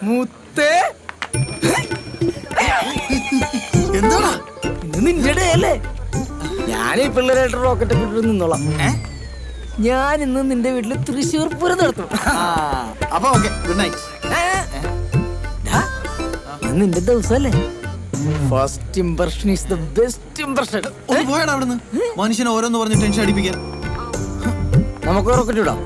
മുത്തേ എന്താടാ ഇന്ന് നിന്റെ ഡേ അല്ലേ? ഞാൻ ഈ പിള്ളേരായിട്ട് റോക്കറ്റ് ഒക്കെ ഇട്ട് നിന്നോളാം. ഞാൻ ഇന്ന് നിന്റെ വീട്ടില് തൃശ്ശൂർ പൂരം നടത്തും. അപ്പൊ ഓക്കെ, ഗുഡ് നൈറ്റ്. നിന്റെ ദിവസമല്ലേ? First impression is the best impression. ഒന്ന് പോയടാ അവിടുന്ന്. മനുഷ്യനെ ഓരോന്ന് പറഞ്ഞ് ടെൻഷൻ അടിപ്പിക്കാൻ. നമുക്ക് റോക്കറ്റ് ഇടാം.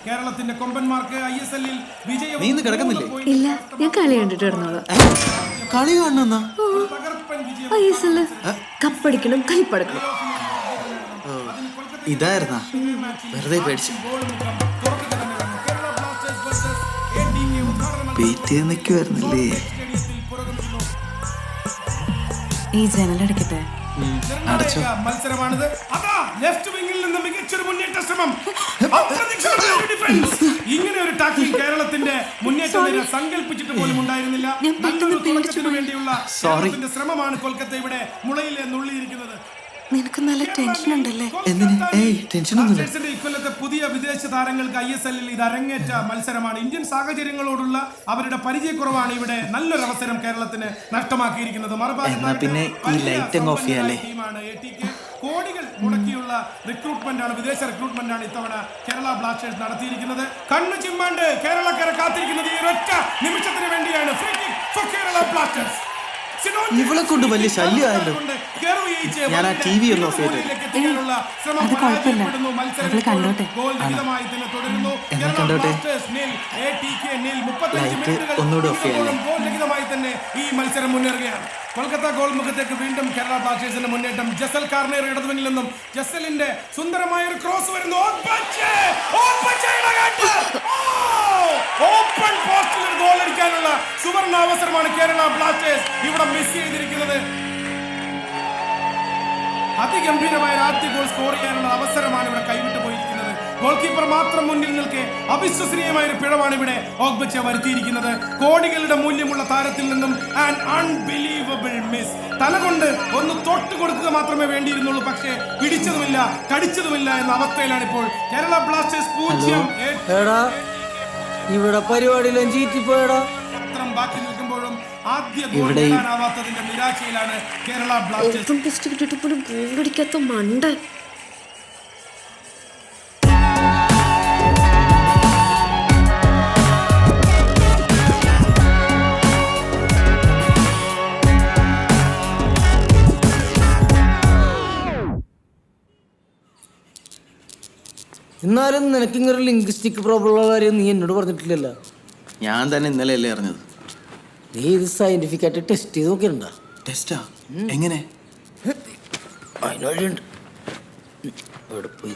കേരളത്തിന്റെ കൊമ്പന്മാർക്ക് ISL-ൽ വിജയം. നീ ഇന്ന് കിടക്കുന്നില്ലേ? ഇല്ല, ഞാൻ കളി കണ്ടിട്ട് കിടന്നോളാം. കളി കാണുന്ന ISL കപ്പടിക്കണം, കൈപ്പടക്കണം. ഇതായിരുന്നാ? വെറുതെ പേടിച്ചു. വെയിറ്റ് ചെയ്ത് നിൽക്കുവായിരുന്നല്ലേ? ഈ ജനലടക്കട്ടെ. അടച്ചോ. മത്സരമാണിത്. അതാ ലെഫ്റ്റ് വിംഗിൽ നിന്ന് മികച്ചൊരു മുന്നേറ്റ ശ്രമം. ഇങ്ങനെ ഒരു ടാക്ലിംഗ് കേരളത്തിന്റെ മുന്നേറ്റം സങ്കല്പിച്ചിട്ട് പോലും ഉണ്ടായിരുന്നില്ല. നല്ലൊരു തുടക്കത്തിന് വേണ്ടിയുള്ള കേരളത്തിന്റെ ശ്രമമാണ് കൊൽക്കത്ത ഇവിടെ മുളയിലെ നുള്ളിയിരിക്കുന്നത്. നിനക്ക് നല്ല ടെൻഷൻ ഉണ്ടല്ലേ? ഇക്കൊല്ലത്തെ പുതിയ വിദേശ താരങ്ങൾക്ക് ISL-ൽ ഇത് അരങ്ങേറ്റ മത്സരമാണ്. ഇന്ത്യൻ സാഹചര്യങ്ങളോടുള്ള അവരുടെ പരിചയക്കുറവാണ് ഇവിടെ നല്ലൊരു അവസരം കേരളത്തിന് നഷ്ടമാക്കിയിരിക്കുന്നത്. കോടികൾ മുടക്കിയുള്ള റിക്രൂട്ട്മെന്റ് ആണ്, വിദേശ റിക്രൂട്ട്മെന്റ് ആണ് ഇത്തവണ കേരള ബ്ലാസ്റ്റേഴ്സ് നടത്തിയിരിക്കുന്നത്. കണ്ണു ചിമ്മാണ്ട് കേരളക്കാരെ കാത്തിരിക്കുന്നത് ഈ ഒറ്റ നിമിഷത്തിന് വേണ്ടിയാണ്. Free kick for Kerala Blasters. ഇവളെ കൊണ്ട് വലിയ ശല്യമായല്ലോ. ഞാൻ ആ TV ഒന്ന് ഓഫ് ചെയ്തു. അത് കുഴപ്പമില്ല, അവള് കണ്ടോട്ടെ. എന്നാ കണ്ടോട്ടെ. ഒന്നുകൂടെ ഓഫ് ചെയ്യാം. ഈ മത്സരം മുന്നേറുകയാണ്. കൊൽക്കത്ത ഗോൾ മുഖത്തേക്ക് വീണ്ടും കേരള ബ്ലാസ്റ്റേഴ്സിന്റെ മുന്നേറ്റം. ജസൽ കാർണേർ ഇടതുവനിൽ നിന്നും ജസലിന്റെ സുന്ദരമായ ഒരു ക്രോസ് വരുന്നു. ഓപ്പൺ പോസ്റ്റിൽ ഒരു ഗോൾ അടിക്കാനുള്ള സുവർണ അവസരമാണ് കേരള ബ്ലാസ്റ്റേഴ്സ് ഇവിടെ മിസ് ചെയ്തിരിക്കുന്നത്. അതിഗംഭീരമായ ആദ്യ ഗോൾ സ്കോർ ചെയ്യാനുള്ള അവസരമാണ് ഇവിടെ കൈവിട്ടു പോയിരിക്കുന്നത്. ഗോൾ കീപ്പർ മാത്രം മുന്നിൽ നിൽക്കെ അവിശ്വസനീയമായ ഒരു പിഴവാണ് ഇവിടെ ഓഗ്ബച്ചെ വരുത്തിയിരിക്കുന്നത്. കോടികളുടെ മൂല്യമുള്ള താരത്തിൽ നിന്നും ആൻ അൺബിലീവബിൾ മിസ്. തലകൊണ്ട് ഒന്ന് തൊട്ട് കൊടുക്കുക മാത്രമേ വേണ്ടിയിരുന്നുള്ളൂ, പക്ഷേ പിടിച്ചതുമില്ല, കടിച്ചതുമില്ല എന്ന അവസ്ഥയിലാണ് ഇപ്പോൾ കേരള ബ്ലാസ്റ്റേഴ്സ് 0. ഇവിടെ പരിപാടിയിലും ചീറ്റിപ്പോയടാ. പത്രം ബാക്കി നിൽക്കുമ്പോഴും ആദ്യ ഗോൾ നേടാനാവാത്തതിന്റെ നിരാശയിലാണ് കേരള ബ്ലാസ്റ്റേഴ്സ്. മണ്ടൻ. എന്നാലും നിനക്കിങ്ങനൊരു ലിംഗ്വിസ്റ്റിക് പ്രോബ്ലം ഉള്ള കാര്യം നീ എന്നോട് പറഞ്ഞിട്ടില്ലല്ലോ. ഞാൻ തന്നെ ഇന്നലെ അല്ലേ അറിഞ്ഞത്. നീ ഇത് സയന്റിഫിക് ആയിട്ട് ടെസ്റ്റ് ചെയ്ത് നോക്കിയിട്ടുണ്ടോ? ടെസ്റ്റാ? എങ്ങനെ? അതിനൊഴിയുണ്ട്. എവിടെ പോയി?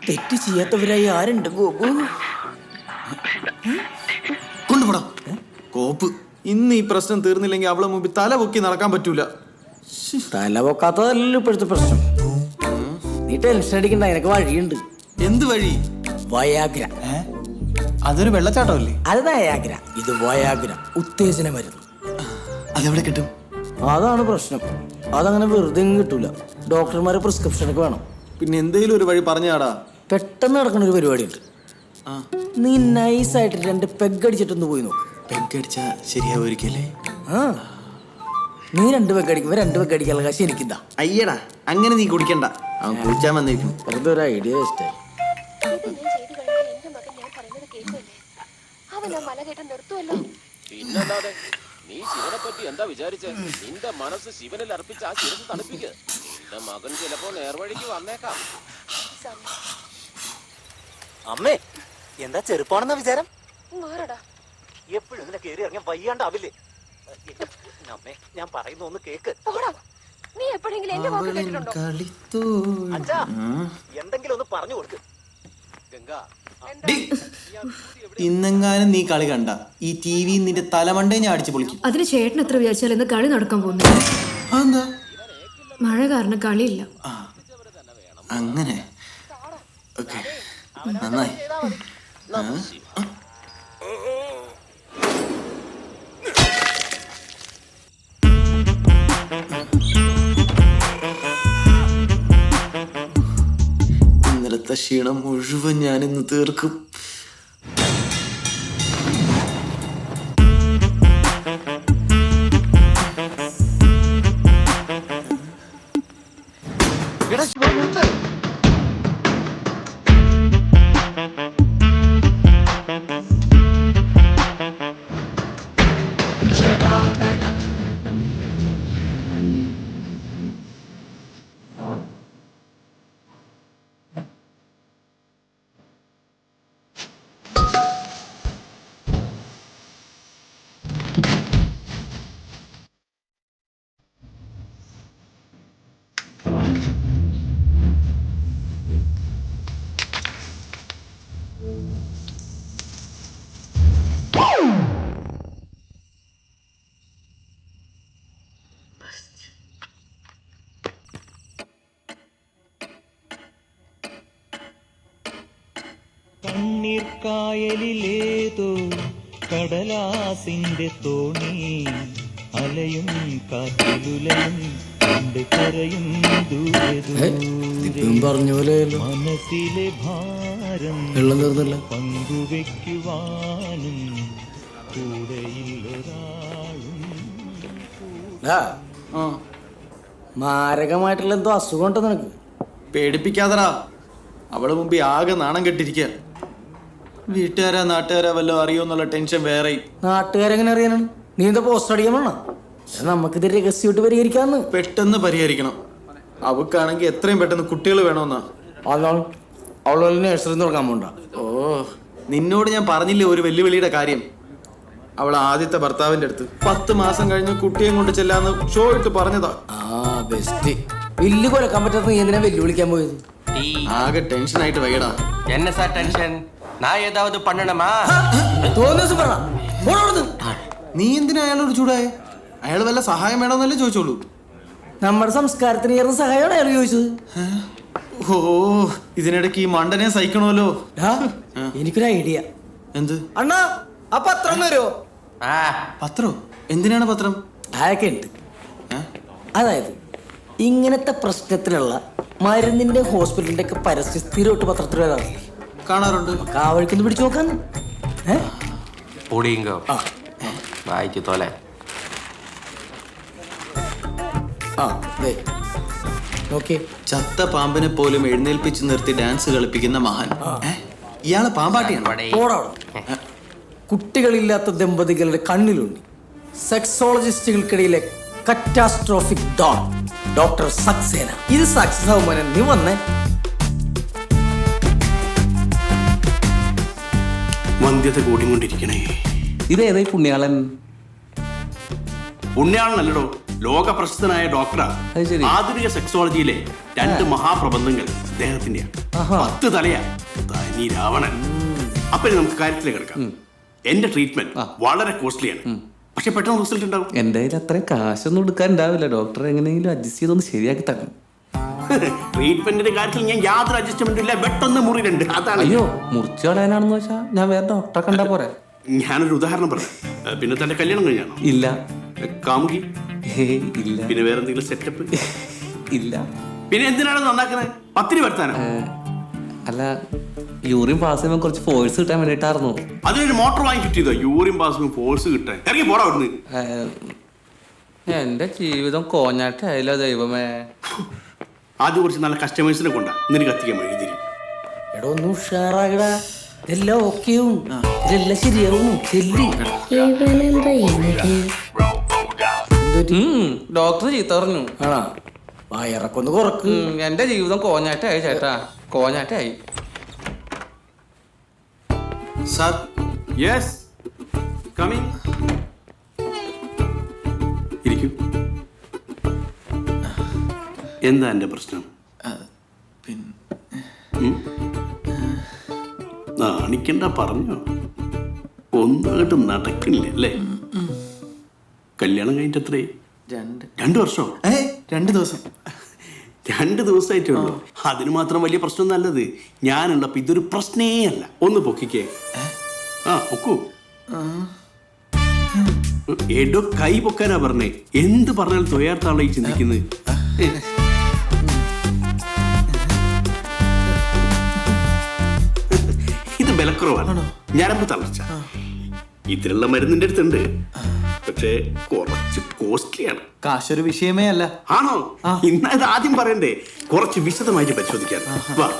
തെറ്റ് ചെയ്യാത്തവരായി ആരുണ്ട് ഗോപു? കൊണ്ടുപോടാ കോപ്പ്. ഇന്ന് ഈ പ്രശ്നം തീർന്നില്ലെങ്കിൽ അവളെ മുമ്പിൽ തല പൊക്കി നടക്കാൻ പറ്റൂല. തല പൊക്കാത്തതല്ലല്ലോ ഇപ്പോഴത്തെ പ്രശ്നം. നീ ടെൻഷൻ അടിക്കണ്ട, അതിനൊക്കെ വഴിയുണ്ട്. എന്ത് വഴി? വയാഗ്ര. അതൊരു വെള്ളച്ചാട്ടമല്ലേ? അത് വയാഗ്ര, ഇത് വയാഗ്ര, ഉത്തേജന മരുന്ന്. അതെവിടെ കിട്ടും? അതാണ് പ്രശ്നം. അതങ്ങനെ വെറുതെ കിട്ടൂല, ഡോക്ടർമാരെ പ്രിസ്ക്രിപ്ഷൻ ഒക്കെ വേണം. പിന്നെ എന്തെങ്കിലും ഒരു വഴി പറഞ്ഞാടാ. പെട്ടെന്ന് നടക്കുന്ന ഒരു പരിപാടി ഉണ്ട്. നീ നൈസായിട്ട് 2 പെഗ് അടിച്ചിട്ടൊന്ന് പോയി നോക്ക്. പെഗ് അടിച്ചാ ശരിയാവുമായിരിക്കല്ലേ? നീ 2 പെഗ് അടിക്കുമ്പോ 2 പെഗ് അടിക്കാനുള്ള കാശ് എനിക്കിതാ. അയ്യടാ, അങ്ങനെ നീ കുടിക്കണ്ട. അവൻ കുടിച്ചാൻ വന്നിരിക്കും. വെറുതെ ഒരു ഐഡിയ വേസ്റ്റ്. നീ ശിവനെ പറ്റി എന്താ വിചാരിച്ചേ? നിന്റെ മനസ്സ് ശിവനിൽ അർപ്പിച്ച് ആ ശിരസ് തണുപ്പിക്ക്. നിന്റെ മകൻ ചിലപ്പോ നേർവഴിക്ക് വന്നേക്കാം. അമ്മേ, എന്താ ചെറുപ്പാണെന്ന വിചാരം? എപ്പോഴും ഇങ്ങനെ കേറി ഇറങ്ങിയ വയ്യാണ്ടാവില്ലേ? അമ്മേ, ഞാൻ പറയുന്ന ഒന്ന് കേക്ക്. നീ എപ്പോഴെങ്കിലും എന്റെ വാക്ക് കേട്ടിട്ടുണ്ടോ? അച്ഛാ, എന്തെങ്കിലും ഒന്ന് പറഞ്ഞു കൊടുക്ക്. ഗംഗാ, ഇന്നെങ്ങാനും നീ കളി കണ്ട ഈ TV നിന്റെ തലമണ്ടേ ഞാൻ അടിച്ചു പൊളിക്കും. അതിന് ചേട്ടൻ എത്ര വിചാരിച്ചാൽ ഇന്ന് കളി നടക്കാൻ പോകുന്നു. മഴ കാരണം കളിയില്ല. അങ്ങനെ നന്നായി. ക്ഷീണം മുഴുവൻ ഞാനിന്ന് തീർക്കും. കണ്ണീർ കായലിലേതോ കടലാസിന്റെ തോണി അലയും കാറ്റിലുലയും കണ്ട് കരയും ദൂരെ ദൂരെ പറഞ്ഞ പോലെ മനസ്സിലെ ഭാരം വെള്ളം തീർന്നില്ല. പങ്കുവെക്കുവാനും കൂടെയില്ലൊരാളും. മാരകമായിട്ടുള്ള എന്തോ അസുഖം ഉണ്ടോ നിനക്ക്? പേടിപ്പിക്കാതടാ. അവള് മുമ്പ് ആകെ നാണം കെട്ടിരിക്കുക. വീട്ടുകാരാ നാട്ടുകാരാ വല്ലതും അറിയോന്നുള്ള ടെൻഷൻ വേറെ. നാട്ടുകാരെങ്ങനെ അറിയാനാണ്? നീ എന്താ പോസ്റ്റ് അടിക്കാൻ വേണം? നമുക്കിത് രഹസ്യമായിട്ട് പരിഹരിക്കാന്ന്. പെട്ടെന്ന് പരിഹരിക്കണം. അവക്കാണെങ്കിൽ എത്രയും പെട്ടെന്ന് കുട്ടികൾ വേണമെന്നാ. അവളെ നഴ്സറി തുടങ്ങാൻ പോണ്ട. ഓ, നിന്നോട് ഞാൻ പറഞ്ഞില്ലേ ഒരു വെല്ലുവിളിയുടെ കാര്യം. അവൾ ആദ്യത്തെ ഭർത്താവിന്റെ അടുത്ത് 10 മാസം കഴിഞ്ഞ് കുട്ടിയെ കൊണ്ട് ചെല്ലാന്ന് ഷോ ഇട്ട് പറഞ്ഞതാ. ബെസ്റ്റ്. വില്ല് കൊലക്കാൻ പറ്റാത്ത നീ എന്തിനാ വെല്ലുവിളിക്കാൻ പോയത്? ആകെ ടെൻഷൻ ആയിട്ട് വയ്യടാ. என்ன சார் டென்ஷன்? நான் ஏதாவது பண்ணணுமா? നീ എന്തിനാ അയാളോട് ചൂടായേ? അയാൾ വല്ല സഹായം വേണമെന്നല്ലേ ചോദിച്ചോളൂ. നമ്മുടെ സംസ്കാരത്തിന് ഏറെ സഹായമാണ് അയാൾ ചോദിച്ചത്. ഓ, ഇതിനിടയ്ക്ക് ഈ മണ്ടനെ സഹിക്കണമല്ലോ. എനിക്കൊരു ഐഡിയ. എന്ത്? അണ്ണാ, ആ പത്രം വരുമോ? പത്രോ? എന്തിനാണ് പത്രം? അതൊക്കെ ഉണ്ട്. അതായത് ഇങ്ങനത്തെ പ്രശ്നത്തിലുള്ള മരുന്നിന്റെ ഹോസ്പിറ്റലിന്റെ ഒക്കെ പരസ്യം സ്ഥിരമായിട്ട് പത്രത്തിൽ വരാറില്ലേ? കാണാറുണ്ട്. ആ വഴിക്കൊന്ന് പിടിച്ചു നോക്കാന്ന്. പൊടിയുങ്കോ വായിക്ക് തോലെ. ചത്ത പാമ്പിനെ പോലും എഴുന്നേൽപ്പിച്ച് നിർത്തി ഡാൻസ് കളിപ്പിക്കുന്ന മഹാൻ. ഇയാളെ പാമ്പാട്ടിയാണ്. കുട്ടികളില്ലാത്ത ദമ്പതികളുടെ കണ്ണിലുണ്ട്. സെക്സോളജിസ്റ്റുകൾക്കിടയിലെ കറ്റാസ്ട്രോഫിക് ഡോൺ ഡോക്ടർ സക്സേന. ഇത് സക്സസ് ആവുമ്പോൾ നീ വന്നേ. വന്ധ്യത കൂടിക്കൊണ്ടിരിക്കണേ. ഇതേതായി പുണ്യാളൻ? പുണ്യാളനല്ലടോ, ലോക പ്രശസ്തനായ ഡോക്ടറാ. അത് ശരി. ആധുനിക സെക്സോളജിയിലെ 2 മഹാപ്രബന്ധങ്ങൾ അദ്ദേഹത്തിന്റെയാ. 10 തലയാ. തനി രാവണൻ. അപ്പൊ നമുക്ക് കാര്യത്തിലേക്ക് കിടക്കാം. എന്റെ ട്രീറ്റ്മെന്റ് വളരെ കോസ്റ്റ്ലിയാണ്, പക്ഷെ പെട്ടെന്ന് റിസൾട്ട് ഉണ്ടാവും. എന്റെ കയ്യിൽ അത്രയും കാശൊന്നും എടുക്കാനുണ്ടാവില്ല. ഡോക്ടർ എങ്ങനെയെങ്കിലും അഡ്ജസ്റ്റ് ചെയ്തൊന്ന് ശരിയാക്കി തരണം. ട്രീറ്റ്മെന്റിന്റെ കാര്യത്തിൽ ഞാൻ യാതൊരു അഡ്ജസ്റ്റ്മെന്റും ഇല്ല. വെട്ടൊന്ന് മുറിയിലുണ്ട്. അതാണ്. അയ്യോ, മുറിച്ചു കളയാനാണെന്ന് വെച്ചാ ഞാൻ വേറെ ഡോക്ടറെ കണ്ടാ പോരെ? ഞാനൊരു ഉദാഹരണം പറഞ്ഞു. പിന്നെ തന്റെ കല്യാണം കഴിഞ്ഞാണോ? ഇല്ല. കാമുകി? ഇല്ല. പിന്നെ വേറെ എന്തെങ്കിലും സെറ്റപ്പ്? ഇല്ല. പിന്നെ എന്തിനാണ് നന്നാക്കുന്നത്? പത്തിരി വരുത്താനോ? അല്ല, യൂറിൻ പാസ് ചെയ്യുമ്പോൾ കുറച്ച് ഫോഴ്സ് കിട്ടാൻ വേണ്ടിട്ടായിരുന്നു. അതിനൊരു മോട്ടോർ വാങ്ങി ഫിറ്റ് ചെയ്തോ? യൂറിൻ പാസ് ഫോഴ്സ് കിട്ടാൻ? ഇറങ്ങി പോടാ അവിടുന്ന്. എന്റെ ജീവിതം കോഞ്ഞാട്ടായാലോ ദൈവമേ. ആദ്യം കുറച്ച് നല്ല കസ്റ്റമേഴ്സിനെ കൊണ്ടാ നിനക്ക് കത്തിക്കാൻ വഴി തിരി. എടോ, ഒന്ന് ഉഷാറാകടാ. ഇതെല്ലാം ഓക്കെയാവും. ഇതെല്ലാം ശരിയാവും. ഡോക്ടർ ചീത്ത പറഞ്ഞു. ആണോ? വയറൊക്കൊന്ന് കുറക്ക്. എന്റെ ജീവിതം കോഞ്ഞാട്ടായി ചേട്ടാ, കോഞ്ഞാട്ടായി. Sir, yes, coming. ഇരിക്കൂ. എന്താ എന്റെ പ്രശ്നം? നാണിക്കണ്ട, പറഞ്ഞോ. ഒന്നായിട്ട് നടക്കണില്ല അല്ലേ? കല്യാണം കഴിഞ്ഞിട്ട് എത്രയായി? 2 വർഷം. 2 ദിവസം. 2 ദിവസമായിട്ടേ ഉള്ളൂ. അതിന് മാത്രം വലിയ പ്രശ്നം നല്ലത്. ഞാനുള്ളപ്പോ ഇതൊരു പ്രശ്നേ അല്ല. ഒന്ന് പൊക്കിക്കേ. പൊക്കൂ. എടോ, കൈ പൊക്കാനാ പറഞ്ഞേ. എന്ത് പറഞ്ഞാലും തൊയാർത്താണോ ഈ ചിന്തിക്കുന്നത്? വിലക്കുറവാണ്. ഞരമ്പ് തളർച്ച. ഇതിനുള്ള മരുന്നിന്റെ അടുത്തുണ്ട്, പക്ഷേ കുറച്ച് കോസ്റ്റ്ലിയാണ്. കാശൊരു വിഷയമേ അല്ല. ആണോ? ഇന്ന് ഇത് ആദ്യം പറയണ്ടേ, കുറച്ച് വിശദമായിട്ട് പരിശോധിക്കാൻ. വാ.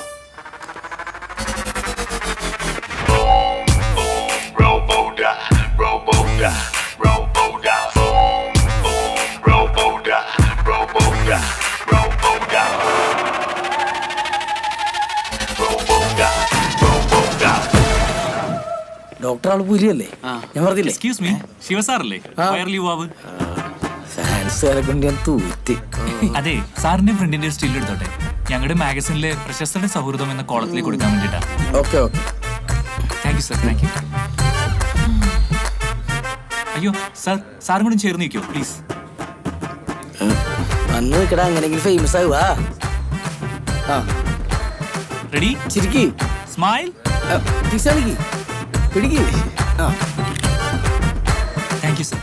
ഡോക്ടർ ആള് പുലിയല്ലേ? ഞാൻ പറഞ്ഞില്ലേ എക്സ്ക്യൂസ് മീ, ശിവസാറല്ലേ വയർലി യുവാവ്? ഫാൻസുകാരെ കൊണ്ട് ഞാൻ തൂറ്റി. അതെ, സാറിന്റെ ഫ്രണ്ടിന്റെ സ്റ്റിൽ എടുത്തോട്ടെ. ഞങ്ങളുടെ മാഗസിനിലെ പ്രശസ്തരുടെ സൗഹൃദം എന്ന കോളത്തിലേക്ക് കൊടുക്കാൻ വേണ്ടിട്ടാ. Okay okay, thank you sir, thank you. അയ്യോ സാർ, സാറും കൂടെ ചേർന്ന് നിൽക്കോ പ്ലീസ്. വന്ന് നിൽക്കടാ, അങ്ങനെയെങ്കിലും ഫേമസ് ആവുക. റെഡി, ചിരിക്കി, സ്മൈൽ, പിടിക്ക്. Thank you sir.